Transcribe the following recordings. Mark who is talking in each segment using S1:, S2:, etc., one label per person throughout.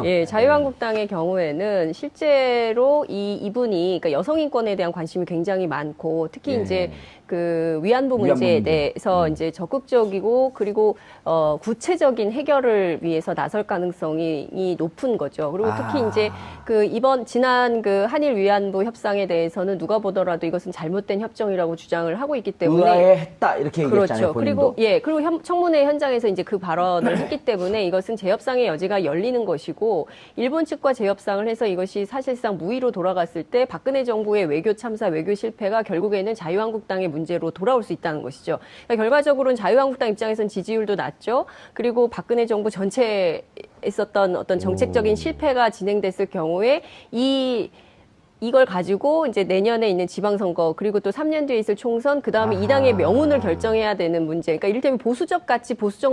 S1: 예, 자유한국당의 경우에는 실제로 이분이 그러니까 여성 인권에 대한 관심이 굉장히 많고 특히
S2: 예.
S1: 이제 그 위안부 문제에
S2: 문제.
S1: 대해서 이제 적극적이고 그리고 구체적인 해결을 위해서 나설 가능성이 높은 거죠. 그리고 특히 이제 그 지난 그 한일 위안부 협상에 대해서는 누가 보더라도 이것은 잘못된 협정이라고 주장을 하고 있기 때문에
S2: 의아해했다 이렇게 얘기했잖아요.
S1: 그렇죠. 그리고 그리고 청문회 현장에서 이제 그 발언을 했기 때문에 이것은 재협상의 여지가 열리는 것이고 일본 측과 재협상을 해서 이것이 사실상 무의로 돌아갔을 때 박근혜 정부의 외교 참사, 외교 실패가 결국에는 자유한국당의 문제로 돌아올 수 있다는 것이죠. 그러니까 결과적으로는 자유한국당 입장에서는 지지율도 낮죠. 그리고 박근혜 정부 전체에 있었던 어떤 정책적인 실패가 진행됐을 경우에 이걸 가지고 이제 내년에 있는 지방선거 그리고 또 3년 뒤에 있을 총선 그다음에 이 당의 명운을 결정해야 되는 문제. 그러니까 이를테면 보수적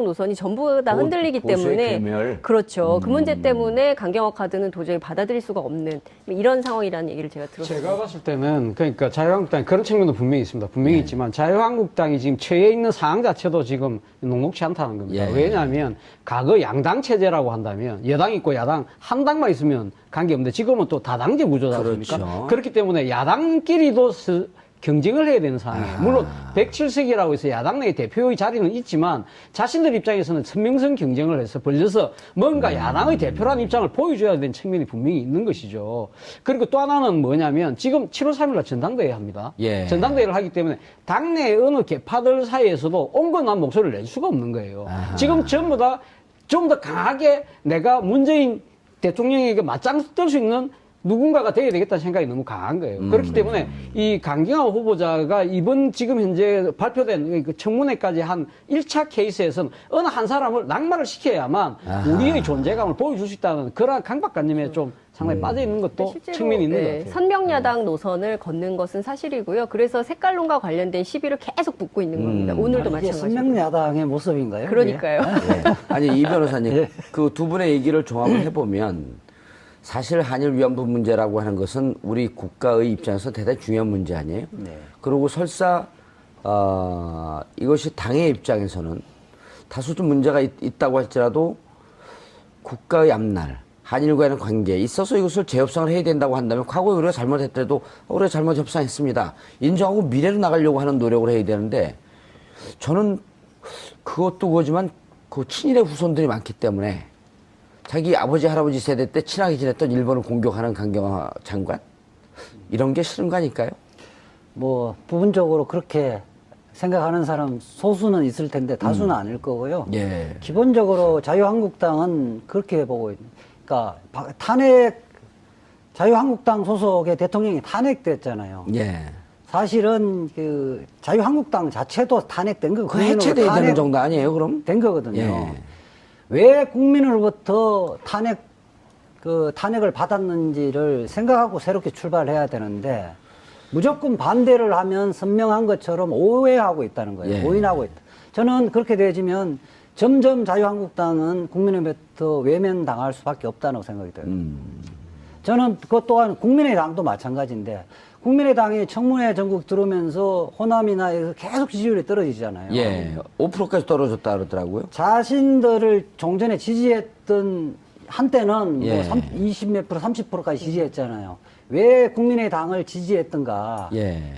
S1: 노선이 전부 다 흔들리기 때문에
S2: 괴멸.
S1: 그렇죠. 그 문제 때문에 강경화 카드는 도저히 받아들일 수가 없는 이런 상황이라는 얘기를 제가 들었어요.
S3: 제가 봤을 때는 그러니까 자유한국당이 그런 측면도 분명히 있습니다. 분명히 있지만 자유한국당이 지금 처해 있는 상황 자체도 지금 녹록치 않다는 겁니다. 왜냐하면 과거 양당 체제라고 한다면 여당 있고 야당 한 당만 있으면 관계없는데 지금은 또 다당제 구조다 보니까
S2: 그렇죠.
S3: 그렇기 때문에 야당끼리도 경쟁을 해야 되는 상황이에요. 물론 107석이라고 해서 야당 내 대표의 자리는 있지만 자신들 입장에서는 선명성 경쟁을 해서 벌려서 뭔가 야당의 대표라는 입장을 보여줘야 되는 측면이 분명히 있는 것이죠. 그리고 또 하나는 뭐냐면 지금 7월 3일날 전당대회 합니다. 전당대회를 하기 때문에 당내 어느 계파들 사이에서도 온건한 목소리를 낼 수가 없는 거예요. 지금 전부 다 좀 더 강하게 내가 문재인 대통령에게 맞짱 뜰 수 있는 누군가가 돼야 되겠다는 생각이 너무 강한 거예요. 그렇기 때문에 이 강경화 후보자가 이번 지금 현재 발표된 그 청문회까지 한 1차 케이스에서는 어느 한 사람을 낙마를 시켜야만 우리의 존재감을 보여줄 수 있다는 그런 강박관념에 좀 상당히 빠져 있는 것도 측면이 있는 것 같아요.
S1: 선명야당 노선을 걷는 것은 사실이고요. 그래서 색깔론과 관련된 시비를 계속 붙고 있는 겁니다. 오늘도
S4: 이게
S1: 마찬가지고.
S4: 선명야당의 모습인가요?
S1: 그러니까요.
S2: 아니 이 변호사님 그 두 분의 얘기를 종합을 해보면 사실 한일 위안부 문제라고 하는 것은 우리 국가의 입장에서 대단히 중요한 문제 아니에요? 그리고 설사 이것이 당의 입장에서는 다소 좀 문제가 있다고 할지라도 국가의 앞날 한일과의 관계에 있어서 이것을 재협상을 해야 된다고 한다면 과거에 우리가 잘못했더라도 우리가 잘못 협상했습니다. 인정하고 미래로 나가려고 하는 노력을 해야 되는데 저는 그것도 그거지만 그 친일의 후손들이 많기 때문에 자기 아버지 할아버지 세대 때 친하게 지냈던 일본을 공격하는 강경화 장관 이런 게 싫은 거 아닐까요?
S4: 뭐 부분적으로 그렇게 생각하는 사람 소수는 있을 텐데 다수는 아닐 거고요. 기본적으로 자유한국당은 그렇게 보고 있는. 그러니까 자유한국당 소속의 대통령이 탄핵됐잖아요. 사실은 그 자유한국당 자체도 탄핵된 거.
S2: 그 해체돼야 되는 정도 아니에요, 그럼?
S4: 된 거거든요. 왜 국민으로부터 탄핵을 받았는지를 생각하고 새롭게 출발해야 되는데 무조건 반대를 하면 선명한 것처럼 오해하고 있다는 거예요. 오인하고 있다. 저는 그렇게 되어지면 점점 자유한국당은 국민으로부터 외면당할 수밖에 없다고 생각이 들어요. 저는 그것 또한 국민의당도 마찬가지인데 국민의당이 청문회 전국 들어오면서 호남이나 계속 지지율이 떨어지잖아요.
S2: 5%까지 떨어졌다 그러더라고요.
S4: 자신들을 종전에 지지했던 한때는 뭐 20몇 프로, 30%까지 지지했잖아요. 왜 국민의당을 지지했던가.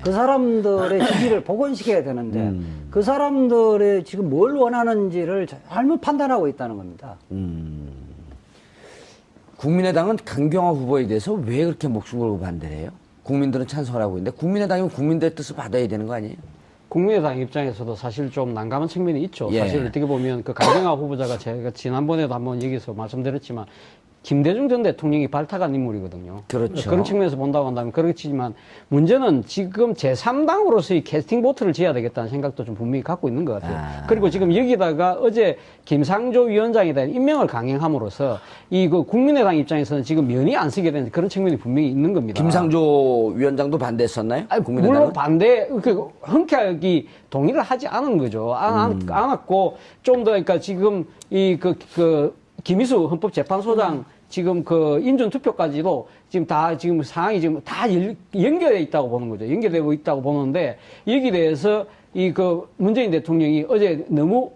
S4: 그 사람들의 지지를 복원시켜야 되는데 그 사람들의 지금 뭘 원하는지를 잘못 판단하고 있다는 겁니다.
S2: 국민의당은 강경화 후보에 대해서 왜 그렇게 목숨 걸고 반대를 해요? 국민들은 찬성을 하고 있는데 국민의당이면 국민들의 뜻을 받아야 되는 거 아니에요?
S3: 국민의당 입장에서도 사실 좀 난감한 측면이 있죠. 사실 어떻게 보면 그 강경화 후보자가 제가 지난번에도 한번 여기서 말씀드렸지만 김대중 전 대통령이 발탁한 인물이거든요. 그런 측면에서 본다고 한다면 그렇지만 문제는 지금 제3당으로서의 캐스팅 보트를 지어야 되겠다는 생각도 좀 분명히 갖고 있는 것 같아요. 그리고 지금 여기다가 어제 김상조 위원장에 대한 임명을 강행함으로써 그 국민의당 입장에서는 지금 면이 안 쓰게 되는 그런 측면이 분명히 있는 겁니다.
S2: 김상조 위원장도 반대했었나요?
S3: 물론 흔쾌하게 동의를 하지 않은 거죠. 않았고 좀 더 그러니까 지금 김희수 헌법재판소장 지금 그 인준투표까지도 지금 상황이 지금 다 연결돼 있다고 보는 거죠. 연결되고 있다고 보는데 여기 대해서 문재인 대통령이 어제 너무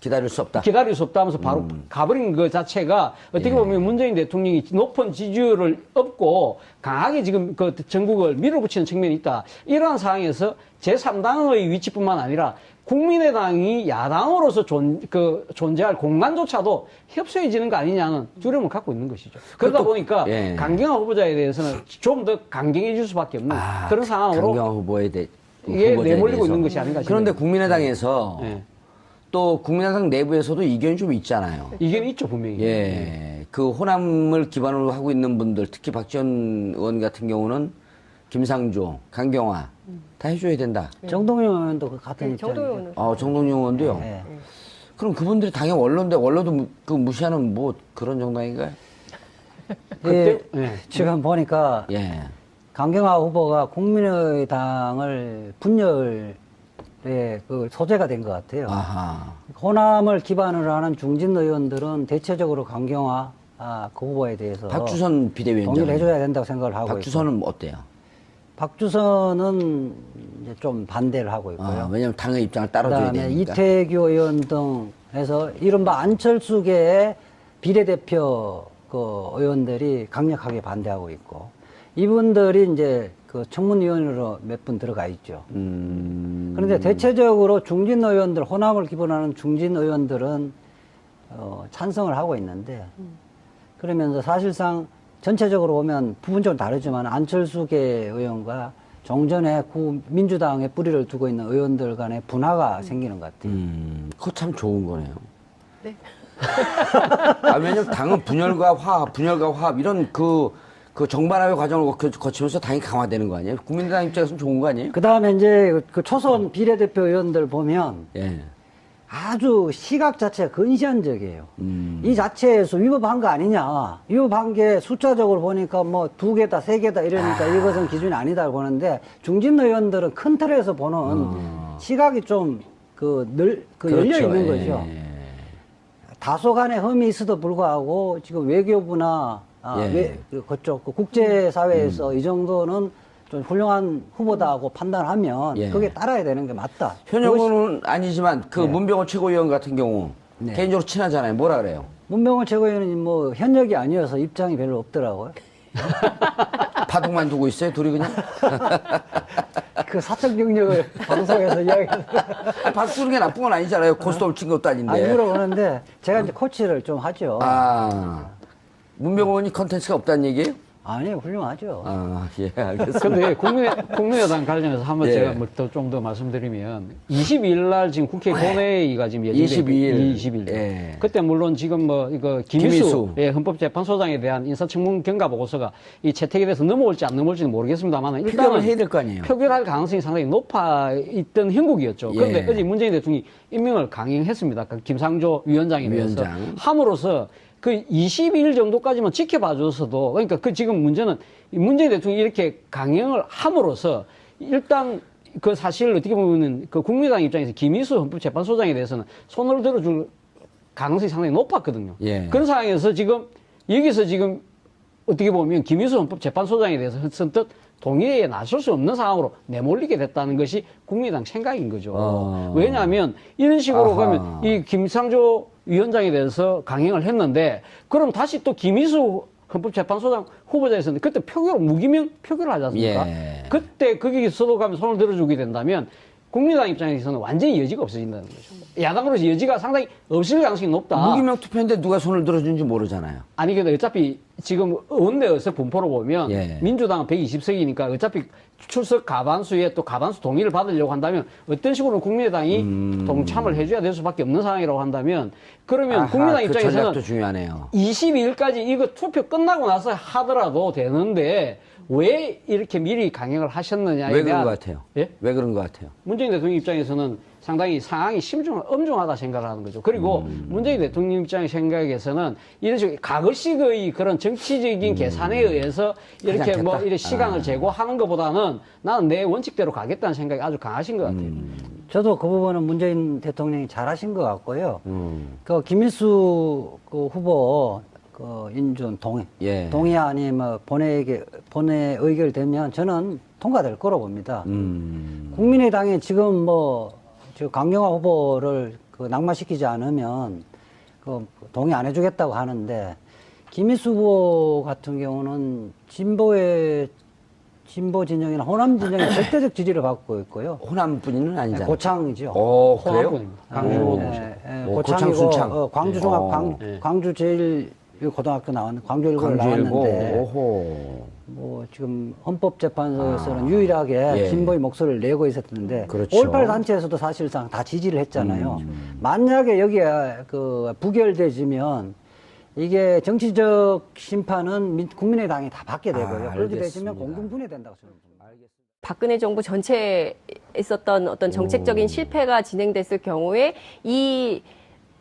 S2: 기다릴 수 없다.
S3: 기다릴 수 없다 하면서 바로 가버린 것 자체가 어떻게 보면 문재인 대통령이 높은 지지율을 얻고 강하게 지금 그 전국을 밀어붙이는 측면이 있다. 이러한 상황에서 제3당의 위치뿐만 아니라 국민의당이 야당으로서 존재할 공간조차도 협소해지는 거 아니냐는 두려움을 갖고 있는 것이죠. 그러다 보니까
S2: 예.
S3: 강경화 후보자에 대해서는 좀 더 강경해질 수밖에 없는 그런 상황으로
S2: 강경화 후보에 대해
S3: 이게 내몰리고 있는 것이 아닌가 싶습니다.
S2: 그런데 국민의당에서
S3: 예.
S2: 또 국민의당 내부에서도 이견이 좀 있잖아요.
S3: 이견이 있죠, 분명히.
S2: 예. 그 호남을 기반으로 하고 있는 분들, 특히 박지원 의원 같은 경우는 김상조, 강경화 다 해줘야 된다.
S4: 정동영 의원도 그 같은 입장이죠.
S1: 정도요는
S2: 정동영 의원도요.
S4: 네.
S2: 그럼 그분들이 당연 원로인데 원로도 그 무시하는 뭐 그런 정당인가요?
S3: 그때,
S4: 예, 지금 보니까
S2: 예.
S4: 강경화 후보가 국민의당을 분열의 그 소재가 된 것 같아요.
S2: 아하.
S4: 호남을 기반으로 하는 중진 의원들은 대체적으로 강경화 그 후보에 대해서
S2: 박주선 비대위원장.
S4: 동의를 해줘야 된다고 생각을 하고
S2: 박주선은 어때요?
S4: 있고, 박주선은 이제 좀 반대를 하고 있고요.
S2: 왜냐하면 당의 입장을 따라줘야
S4: 그다음에
S2: 되니까.
S4: 이태규 의원 등 해서 이른바 안철수계의 비례대표 그 의원들이 강력하게 반대하고 있고, 이분들이 이제 그 청문위원으로 몇 분 들어가 있죠. 그런데 대체적으로 중진 의원들, 호남을 기본하는 중진 의원들은 찬성을 하고 있는데, 그러면서 사실상 전체적으로 보면 부분적으로 다르지만 안철수계 의원과 종전에 민주당의 뿌리를 두고 있는 의원들 간의 분화가 생기는 것 같아요.
S2: 그거 참 좋은 거네요.
S1: 네.
S2: 왜냐면 당은 분열과 화합 이런 그 정반합의 과정을 거치면서 당이 강화되는 거 아니에요? 국민의당 입장에서는 좋은 거 아니에요?
S4: 그 다음에 이제 그 초선 비례대표 의원들 보면
S2: 예.
S4: 아주 시각 자체가 근시안적이에요. 이 자체에서 위법한 거 아니냐. 위법한 게 숫자적으로 보니까 뭐 2개다, 3개다 이러니까 이것은 기준이 아니다 보는데, 중진 의원들은 큰 틀에서 보는 시각이 좀 열려 있는 거죠.
S2: 예.
S4: 다소간의 흠이 있어도 불구하고 지금 외교부나 그쪽 국제사회에서 이 정도는 좀 훌륭한 후보다고 판단하면
S2: 예.
S4: 그게 따라야 되는 게 맞다.
S2: 현역은 아니지만 그
S4: 네.
S2: 문병호 최고위원 같은 경우
S4: 네.
S2: 개인적으로 친하잖아요. 뭐라 그래요?
S4: 문병호 최고위원은 뭐 현역이 아니어서 입장이 별로 없더라고요.
S2: 파동만 두고 있어요, 둘이 그냥?
S4: 그 사적 경력을 방송에서 이야기해서
S2: 박수는 게 나쁜 건 아니잖아요. 고스톱을 친 것도 아닌데.
S4: 물어보는데 제가 이제 코치를 좀 하죠.
S2: 문병호 의원이 컨텐츠가 없다는 얘기예요?
S4: 아니, 훌륭하죠.
S2: 예, 알겠습니다.
S3: 근데 국민의당 관련해서 한번
S2: 예.
S3: 제가 좀 더 말씀드리면 22일 날 지금 국회 본회의가 지금 예정돼 22일.
S2: 예.
S3: 그때 물론 지금 뭐 이거 김희수 헌법재판소장에 대한 인사청문 경과 보고서가 이 채택에 대해서 넘어올지 안 넘어올지는 모르겠습니다만
S2: 표결을
S3: 일단은
S2: 해야 될 거 아니에요?
S3: 표결할 가능성이 상당히 높아 있던 형국이었죠. 그런데
S2: 예.
S3: 어제 문재인 대통령이 임명을 강행했습니다. 그 김상조 위원장에 대해서
S2: 위원장.
S3: 함으로써 그 22일 정도까지만 지켜봐줘서도, 그러니까 그 지금 문제는 문재인 대통령이 이렇게 강행을 함으로써 일단 그 사실 어떻게 보면은 그 국민의당 입장에서 김희수 헌법재판소장에 대해서는 손을 들어줄 가능성이 상당히 높았거든요.
S2: 예.
S3: 그런 상황에서 지금 여기서 지금 어떻게 보면 김희수 헌법재판소장에 대해서 선뜻 동의에 나설 수 없는 상황으로 내몰리게 됐다는 것이 국민의당 생각인 거죠. 왜냐하면 이런 식으로 가면 이 김상조 위원장에 대해서 강행을 했는데, 그럼 다시 또 김희수 헌법재판소장 후보자에서는 그때 무기명 표결을 하지 않습니까?
S2: 예.
S3: 그때 거기서도 가면 손을 들어주게 된다면 국민의당 입장에서는 완전히 여지가 없어진다는 거죠. 야당으로서 여지가 상당히 없을 가능성이 높다.
S2: 무기명 투표인데 누가 손을 들어준지 모르잖아요.
S3: 아니, 근데 어차피 지금 원내에서 분포로 보면
S2: 예.
S3: 민주당은 120석이니까 어차피 출석 가반수에 또 가반수 동의를 받으려고 한다면 어떤 식으로 국민의당이 동참을 해줘야 될 수밖에 없는 상황이라고 한다면, 그러면 국민의당
S2: 그
S3: 입장에서는
S2: 전략도 중요하네요.
S3: 22일까지 이거 투표 끝나고 나서 하더라도 되는데 왜 이렇게 미리 강행을 하셨느냐에
S2: 왜 그런
S3: 대한,
S2: 것 같아요?
S3: 예?
S2: 왜 그런 것 같아요?
S3: 문재인 대통령 입장에서는 상당히 상황이 엄중하다 생각하는 거죠. 그리고 문재인 대통령 입장의 생각에서는 이런 식으로 가글식의 그런 정치적인 계산에 의해서 이렇게
S2: 하지
S3: 뭐
S2: 않겠다.
S3: 이런 시간을 제고하는 것보다는 나는 내 원칙대로 가겠다는 생각이 아주 강하신 것 같아요.
S4: 저도 그 부분은 문재인 대통령이 잘하신 것 같고요. 그 김일수 그 후보 그 인준
S2: 예.
S4: 동의안이 뭐 본회 의결되면 저는 통과될 거로 봅니다. 국민의당이 지금 저 강경화 후보를 그 낙마시키지 않으면 그 동의 안 해주겠다고 하는데 김희수 후보 같은 경우는 진보 진영이나 호남 진영의 절대적 지지를 받고 있고요.
S2: 호남 분은 아니잖아요.
S4: 고창이죠.
S2: 그래요?
S3: 호남군입니다. 강주
S2: 고창,
S4: 고창이고
S2: 순창.
S4: 광주 종합
S3: 네.
S4: 광주 제일 고등학교 나왔는데 광주 일고를
S2: 광주일고.
S4: 나왔는데
S2: 오호.
S4: 뭐 지금 헌법재판소에서는 유일하게
S2: 예.
S4: 진보의 목소리를 내고 있었는데
S2: 그렇죠.
S4: 5.18 단체에서도 사실상 다 지지를 했잖아요. 만약에 여기에 그 부결되지면 이게 정치적 심판은 국민의당이 다 받게 되고요. 그렇게 되면
S2: 알겠습니다.
S4: 공동분해된다고 생각합니다.
S1: 박근혜 정부 전체에 있었던 어떤 정책적인 실패가 진행됐을 경우에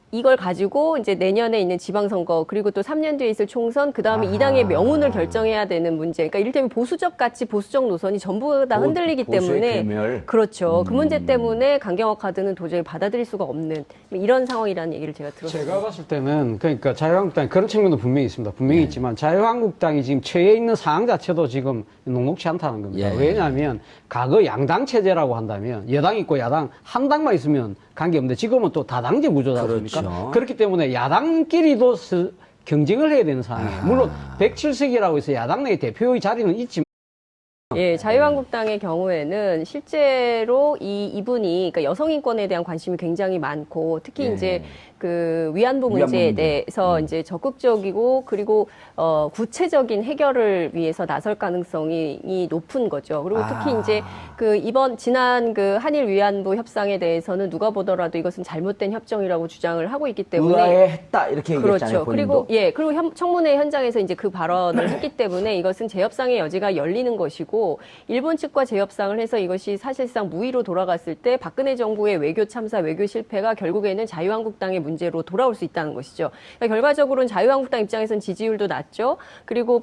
S1: 이걸 가지고 이제 내년에 있는 지방선거 그리고 또 3년 뒤에 있을 총선 그다음에 이 당의 명운을 결정해야 되는 문제. 그러니까 이를테면 보수적 가치 보수적 노선이 전부 다 흔들리기
S2: 보수의
S1: 때문에
S2: 괴멸.
S1: 그렇죠. 그 문제 때문에 강경화 카드는 도저히 받아들일 수가 없는 이런 상황이라는 얘기를 제가 들었습니다.
S3: 제가 봤을 때는 그러니까 자유한국당이 그런 측면도 분명히 있습니다. 분명히 있지만 자유한국당이 지금 처해 있는 상황 자체도 지금 녹록치 않다는 겁니다.
S2: 예.
S3: 왜냐하면 과거 양당 체제라고 한다면 여당 있고 야당 한 당만 있으면 관계없는데 지금은 또 다당제 구조다 보니까
S2: 그렇죠.
S3: 그렇기 때문에 야당끼리도 경쟁을 해야 되는 상황이에요. 물론 107석이라고 해서 야당 내 대표의 자리는 있지만
S1: 예, 자유한국당의 경우에는 실제로 이분이 그러니까 여성 인권에 대한 관심이 굉장히 많고 특히
S2: 예.
S1: 이제 그 위안부
S2: 위안부
S1: 문제에
S2: 문제.
S1: 대해서 이제 적극적이고 그리고 구체적인 해결을 위해서 나설 가능성이 높은 거죠. 그리고 특히 이제 그 지난 그 한일 위안부 협상에 대해서는 누가 보더라도 이것은 잘못된 협정이라고 주장을 하고 있기 때문에
S2: 의아해했다 이렇게 얘기했잖아요.
S1: 그렇죠.
S2: 본인도.
S1: 그리고 청문회 현장에서 이제 그 발언을 했기 때문에 이것은 재협상의 여지가 열리는 것이고 일본 측과 재협상을 해서 이것이 사실상 무의로 돌아갔을 때 박근혜 정부의 외교 참사, 외교 실패가 결국에는 자유한국당의 문제로 돌아올 수 있다는 것이죠. 그러니까 결과적으로는 자유한국당 입장에서는 지지율도 낮죠. 그리고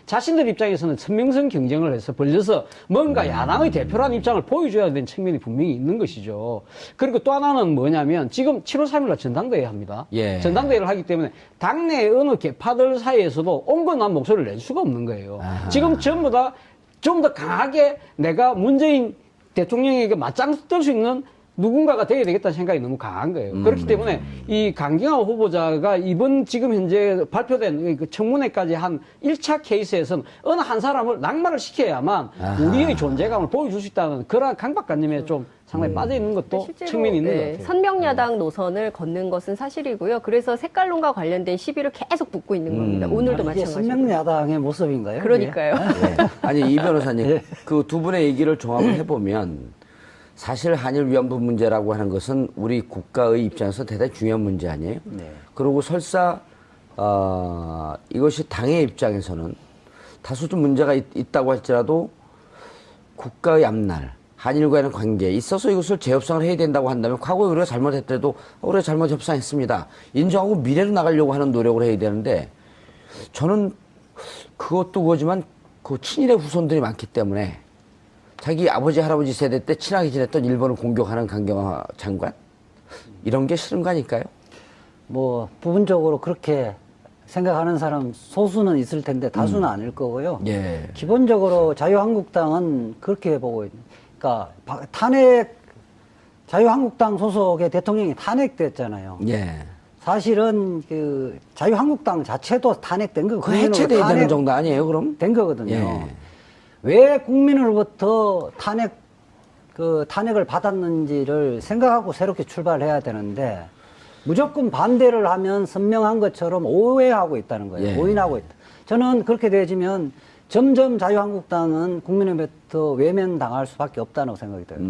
S3: 자신들 입장에서는 선명성 경쟁을 해서 벌려서 뭔가 야당의 대표라는 입장을 보여줘야 되는 측면이 분명히 있는 것이죠. 그리고 또 하나는 뭐냐면 지금 7월 3일날 전당대회 합니다.
S2: 예.
S3: 전당대회를 하기 때문에 당내 어느 계파들 사이에서도 온건한 목소리를 낼 수가 없는 거예요. 지금 전부 다 좀 더 강하게 내가 문재인 대통령에게 맞짱 뜰 수 있는 누군가가 돼야 되겠다는 생각이 너무 강한 거예요. 그렇기 때문에 이 강경화 후보자가 이번 지금 현재 발표된 그 청문회까지 한 1차 케이스에서는 어느 한 사람을 낙마를 시켜야만 우리의 존재감을 보여줄 수 있다는 그런 강박관념에 좀 상당히 빠져 있는 것도
S1: 실제로
S3: 측면이 있는 것 같아요.
S1: 선명야당 노선을 걷는 것은 사실이고요. 그래서 색깔론과 관련된 시비를 계속 붙고 있는 겁니다. 오늘도
S4: 이게
S1: 마찬가지고.
S4: 선명야당의 모습인가요?
S1: 그러니까요.
S2: 예. 아니 이 변호사님 그 두 분의 얘기를 종합을 해보면 사실 한일 위안부 문제라고 하는 것은 우리 국가의 입장에서 대단히 중요한 문제 아니에요?
S4: 네.
S2: 그리고 설사 이것이 당의 입장에서는 다소 좀 문제가 있다고 할지라도 국가의 앞날 한일과의 관계에 있어서 이것을 재협상을 해야 된다고 한다면 과거에 우리가 잘못했더라도 우리가 잘못 협상했습니다. 인정하고 미래로 나가려고 하는 노력을 해야 되는데 저는 그것도 그거지만 그 친일의 후손들이 많기 때문에 자기 아버지 할아버지 세대 때 친하게 지냈던 일본을 공격하는 강경화 장관 이런 게 싫은 거 아닐까요?
S4: 뭐 부분적으로 그렇게 생각하는 사람 소수는 있을 텐데 다수는 아닐 거고요.
S2: 예.
S4: 기본적으로 자유한국당은 그렇게 보고 있는. 그러니까 자유한국당 소속의 대통령이 탄핵됐잖아요.
S2: 예.
S4: 사실은 그 자유한국당 자체도 탄핵된 거.
S2: 그 해체돼야 되는 정도 아니에요, 그럼?
S4: 된 거거든요.
S2: 예.
S4: 왜 국민으로부터 탄핵을 받았는지를 생각하고 새롭게 출발해야 되는데 무조건 반대를 하면 선명한 것처럼 오해하고 있다는 거예요.
S2: 예.
S4: 오인하고 있다. 저는 그렇게 되어지면 점점 자유한국당은 국민으로부터 외면당할 수밖에 없다고 생각이 들어요.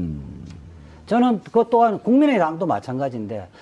S4: 저는 그것 또한 국민의당도 마찬가지인데